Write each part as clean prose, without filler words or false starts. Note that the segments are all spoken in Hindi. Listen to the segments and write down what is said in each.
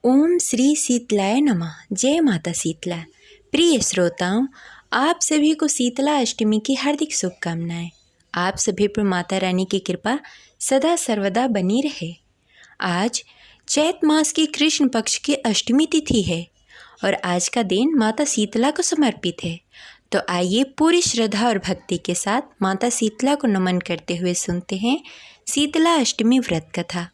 ओम श्री शीतलाय नमः। जय माता शीतला। प्रिय श्रोताओं, आप सभी को शीतला अष्टमी की हार्दिक शुभकामनाएं। आप सभी पर माता रानी की कृपा सदा सर्वदा बनी रहे। आज चैत मास की कृष्ण पक्ष की अष्टमी तिथि है और आज का दिन माता शीतला को समर्पित है। तो आइए पूरी श्रद्धा और भक्ति के साथ माता शीतला को नमन करते हुए सुनते हैं शीतला अष्टमी व्रत कथा।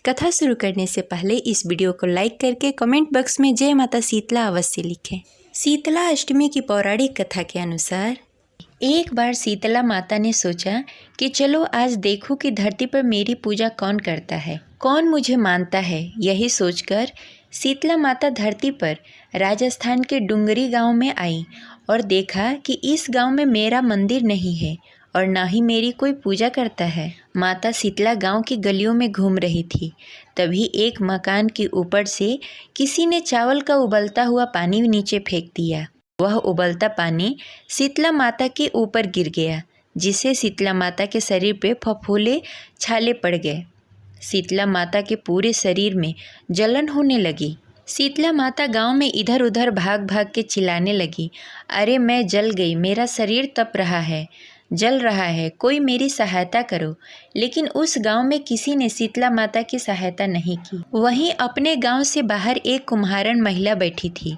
कथा शुरू करने से पहले इस वीडियो को लाइक करके कमेंट बॉक्स में जय माता शीतला अवश्य लिखें। शीतला अष्टमी की पौराणिक कथा के अनुसार एक बार शीतला माता ने सोचा कि चलो आज देखूं कि धरती पर मेरी पूजा कौन करता है, कौन मुझे मानता है। यही सोचकर शीतला माता धरती पर राजस्थान के डुंगरी गांव में आई और देखा कि इस गांव में मेरा मंदिर नहीं है और ना ही मेरी कोई पूजा करता है। माता शीतला गांव की गलियों में घूम रही थी। तभी एक मकान के ऊपर से किसी ने चावल का उबलता हुआ पानी नीचे फेंक दिया। वह उबलता पानी शीतला माता के ऊपर गिर गया, जिससे शीतला माता के शरीर पे फफोले छाले पड़ गए। शीतला माता के पूरे शरीर में जलन होने लगी। शीतला माता गांव में इधर उधर भाग भाग के चिल्लाने लगी, अरे मैं जल गई, मेरा शरीर तप रहा है, जल रहा है, कोई मेरी सहायता करो। लेकिन उस गांव में किसी ने शीतला माता की सहायता नहीं की। वहीं अपने गांव से बाहर एक कुम्हारन महिला बैठी थी।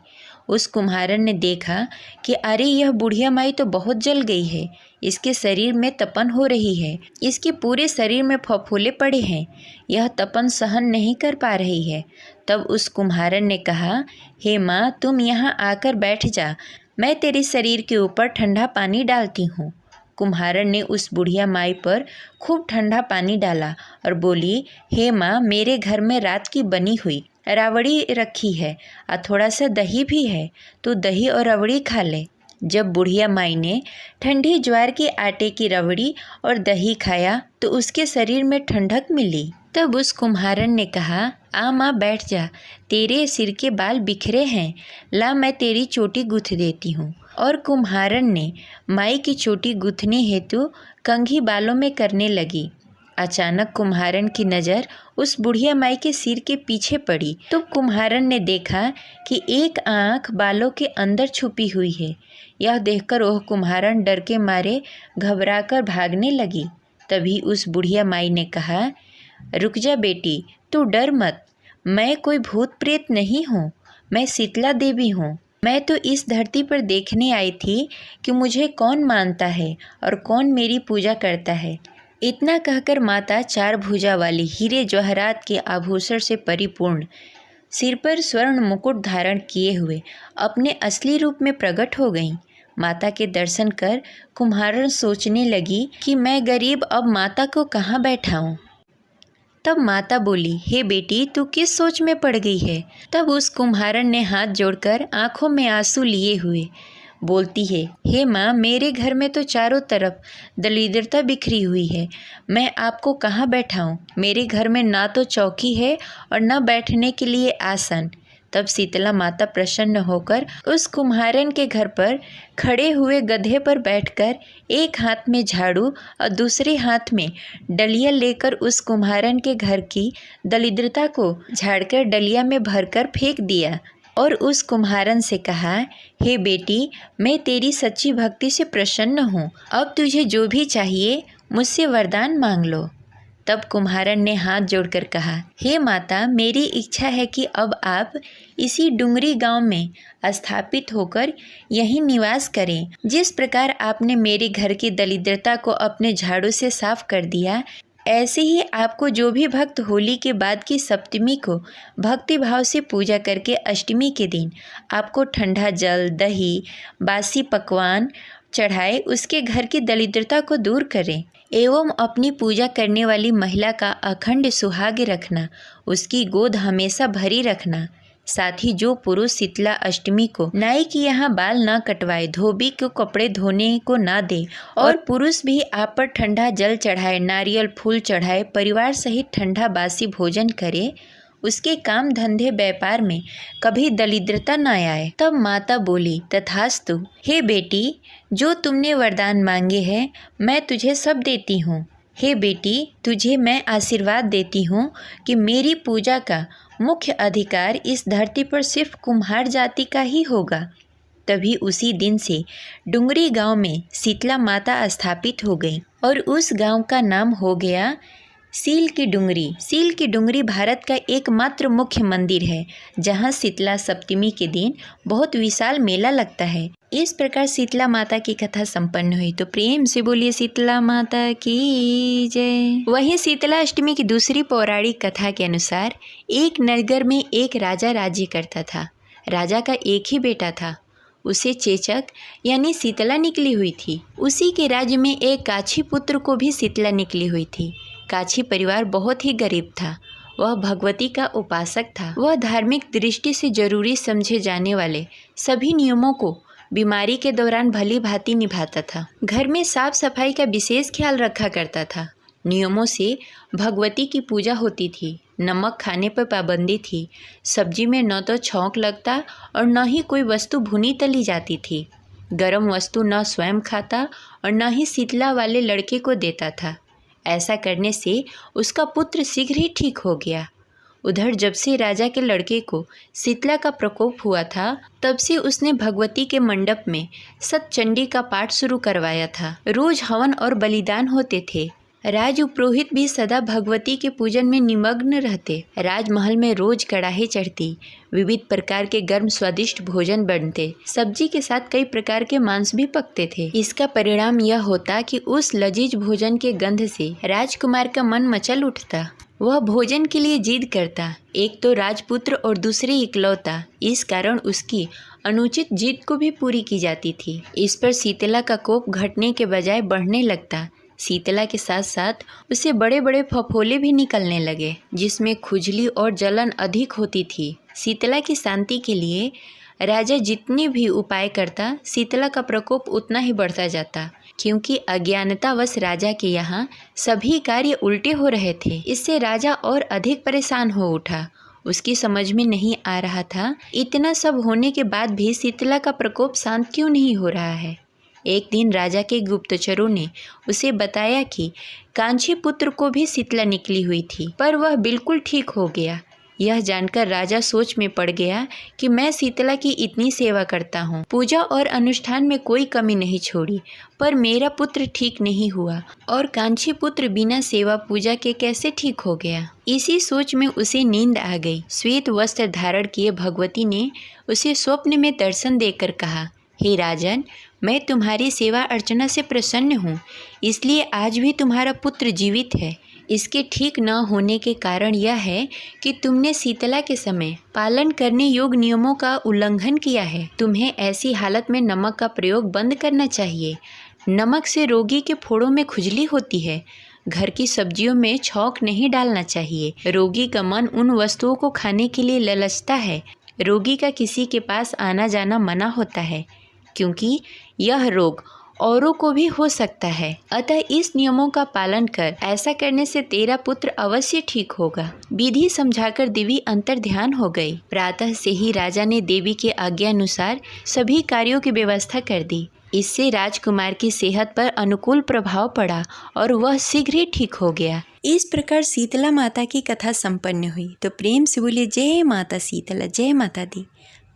उस कुम्हारन ने देखा कि अरे यह बुढ़िया माई तो बहुत जल गई है, इसके शरीर में तपन हो रही है, इसके पूरे शरीर में फफोले पड़े हैं, यह तपन सहन नहीं कर पा रही है। तब उस कुम्हारन ने कहा, हे माँ, तुम यहाँ आकर बैठ जा, मैं तेरे शरीर के ऊपर ठंडा पानी डालती हूँ। कुम्हारन ने उस बुढ़िया माई पर खूब ठंडा पानी डाला और बोली, हे माँ, मेरे घर में रात की बनी हुई रावड़ी रखी है और थोड़ा सा दही भी है, तो दही और रबड़ी खा ले। जब बुढ़िया माई ने ठंडी ज्वार के आटे की रबड़ी और दही खाया तो उसके शरीर में ठंडक मिली। तब उस कुम्हारन ने कहा, आ माँ बैठ जा, तेरे सिर के बाल बिखरे हैं, ला मैं तेरी चोटी गूँथ देती हूँ। और कुम्हारन ने माई की चोटी गूँथने हेतु कंघी बालों में करने लगी। अचानक कुम्हारन की नज़र उस बुढ़िया माई के सिर के पीछे पड़ी तो कुम्हारन ने देखा कि एक आँख बालों के अंदर छुपी हुई है। यह देखकर वह कुम्हारन डर के मारे घबराकर भागने लगी। तभी उस बुढ़िया माई ने कहा, रुक जा बेटी, तू डर मत, मैं कोई भूत प्रेत नहीं हूँ, मैं शीतला देवी हूँ। मैं तो इस धरती पर देखने आई थी कि मुझे कौन मानता है और कौन मेरी पूजा करता है। इतना कहकर माता चार भुजा वाली हीरे जवाहरात के आभूषण से परिपूर्ण, सिर पर स्वर्ण मुकुट धारण किए हुए अपने असली रूप में प्रकट हो गईं। माता के दर्शन कर कुम्हारन सोचने लगी कि मैं गरीब अब माता को कहाँ बैठाऊं। तब माता बोली, हे बेटी, तू किस सोच में पड़ गई है। तब उस कुम्हारन ने हाथ जोड़कर आंखों में आंसू लिए हुए बोलती है, हे माँ, मेरे घर में तो चारों तरफ दरिद्रता बिखरी हुई है, मैं आपको कहाँ बैठाऊँ। मेरे घर में ना तो चौकी है और न बैठने के लिए आसन। तब शीतला माता प्रसन्न होकर उस कुम्हारन के घर पर खड़े हुए गधे पर बैठकर एक हाथ में झाड़ू और दूसरे हाथ में डलिया लेकर उस कुम्हारन के घर की दरिद्रता को झाड़कर डलिया में भरकर फेंक दिया और उस कुम्हारन से कहा, हे बेटी, मैं तेरी सच्ची भक्ति से प्रसन्न हूँ, अब तुझे जो भी चाहिए मुझसे वरदान मांग लो। तब कुम्हारन ने हाथ जोड़कर कहा, हे माता, मेरी इच्छा है कि अब आप इसी डुंगरी गांव में स्थापित होकर यहीं निवास करें। जिस प्रकार आपने मेरे घर की दरिद्रता को अपने झाड़ू से साफ कर दिया, ऐसे ही आपको जो भी भक्त होली के बाद की सप्तमी को भक्ति भाव से पूजा करके अष्टमी के दिन आपको ठंडा जल, दही, बासी पकवान चढ़ाए, उसके घर की दरिद्रता को दूर करें एवं अपनी पूजा करने वाली महिला का अखंड सुहाग रखना, उसकी गोद हमेशा भरी रखना। साथ ही जो पुरुष शीतला अष्टमी को नाई के यहाँ बाल ना कटवाए, धोबी को कपड़े धोने को ना दे और पुरुष भी आप पर ठंडा जल चढ़ाए, नारियल फूल चढ़ाए, परिवार सहित ठंडा बासी भोजन करे, उसके काम धंधे व्यापार में कभी दरिद्रता न आए। तब माता बोली, तथास्तु। हे बेटी, जो तुमने वरदान मांगे हैं मैं तुझे सब देती हूँ। हे बेटी, तुझे मैं आशीर्वाद देती हूँ कि मेरी पूजा का मुख्य अधिकार इस धरती पर सिर्फ कुम्हार जाति का ही होगा। तभी उसी दिन से डुंगरी गांव में शीतला माता स्थापित हो गई और उस गांव का नाम हो गया सील की डुंगरी। सील की डुंगरी भारत का एकमात्र मुख्य मंदिर है जहां शीतला सप्तमी के दिन बहुत विशाल मेला लगता है। इस प्रकार शीतला माता की कथा संपन्न हुई। तो प्रेम से बोलिए शीतला माता की जय। वहीं शीतला अष्टमी की दूसरी पौराणिक कथा के अनुसार एक नगर में एक राजा राज्य करता था। राजा का एक ही बेटा था, उसे चेचक यानी शीतला निकली हुई थी। उसी के राज्य में एक काछी पुत्र को भी शीतला निकली हुई थी। काछी परिवार बहुत ही गरीब था। वह भगवती का उपासक था। वह धार्मिक दृष्टि से जरूरी समझे जाने वाले सभी नियमों को बीमारी के दौरान भली भांति निभाता था। घर में साफ सफाई का विशेष ख्याल रखा करता था। नियमों से भगवती की पूजा होती थी। नमक खाने पर पाबंदी थी। सब्जी में न तो छौंक लगता और न ही कोई वस्तु भुनी तली जाती थी। गरम वस्तु न स्वयं खाता और न ही शीतला वाले लड़के को देता था। ऐसा करने से उसका पुत्र शीघ्र ही ठीक हो गया। उधर जब से राजा के लड़के को शीतला का प्रकोप हुआ था, तब से उसने भगवती के मंडप में सतचंडी का पाठ शुरू करवाया था। रोज हवन और बलिदान होते थे। राजपुरोहित भी सदा भगवती के पूजन में निमग्न रहते। राजमहल में रोज कड़ाही चढ़ती, विविध प्रकार के गर्म स्वादिष्ट भोजन बनते। सब्जी के साथ कई प्रकार के मांस भी पकते थे। इसका परिणाम यह होता कि उस लजीज भोजन के गंध से राजकुमार का मन मचल उठता। वह भोजन के लिए जिद करता। एक तो राजपुत्र और दूसरे इकलौता, इस कारण उसकी अनुचित जिद को भी पूरी की जाती थी। इस पर शीतला का कोप घटने के बजाय बढ़ने लगता। शीतला के साथ साथ उसे बड़े बड़े फफोले भी निकलने लगे, जिसमें खुजली और जलन अधिक होती थी। शीतला की शांति के लिए राजा जितने भी उपाय करता, शीतला का प्रकोप उतना ही बढ़ता जाता, क्योंकि अज्ञानतावश राजा के यहाँ सभी कार्य उल्टे हो रहे थे। इससे राजा और अधिक परेशान हो उठा। उसकी समझ में नहीं आ रहा था, इतना सब होने के बाद भी शीतला का प्रकोप शांत क्यों नहीं हो रहा है। एक दिन राजा के गुप्तचरों ने उसे बताया कि कांची पुत्र को भी शीतला निकली हुई थी, पर वह बिल्कुल ठीक हो गया। यह जानकर राजा सोच में पड़ गया कि मैं शीतला की इतनी सेवा करता हूँ, पूजा और अनुष्ठान में कोई कमी नहीं छोड़ी, पर मेरा पुत्र ठीक नहीं हुआ और कांची पुत्र बिना सेवा पूजा के कैसे ठीक हो गया। इसी सोच में उसे नींद आ गई। श्वेत वस्त्र धारण किए भगवती ने उसे स्वप्न में दर्शन देकर कहा, हे राजन, मैं तुम्हारी सेवा अर्चना से प्रसन्न हूँ, इसलिए आज भी तुम्हारा पुत्र जीवित है। इसके ठीक न होने के कारण यह है कि तुमने शीतला के समय पालन करने योग्य नियमों का उल्लंघन किया है। तुम्हें ऐसी हालत में नमक का प्रयोग बंद करना चाहिए। नमक से रोगी के फोड़ों में खुजली होती है। घर की सब्जियों में छौंक नहीं डालना चाहिए। रोगी का मन उन वस्तुओं को खाने के लिए ललचता है। रोगी का किसी के पास आना जाना मना होता है, क्योंकि यह रोग औरों को भी हो सकता है। अतः इस नियमों का पालन कर। ऐसा करने से तेरा पुत्र अवश्य ठीक होगा। विधि समझाकर देवी अंतर ध्यान हो गई। प्रातः से ही राजा ने देवी के आज्ञा अनुसार सभी कार्यों की व्यवस्था कर दी। इससे राजकुमार की सेहत पर अनुकूल प्रभाव पड़ा और वह शीघ्र ही ठीक हो गया। इस प्रकार शीतला माता की कथा संपन्न हुई। तो प्रेम से बोलिए जय माता शीतला, जय माता दी।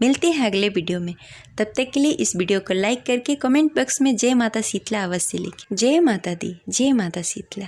मिलते हैं अगले वीडियो में। तब तक के लिए इस वीडियो को लाइक करके कमेंट बॉक्स में जय माता शीतला अवश्य लिखें। जय माता दी, जय माता शीतला।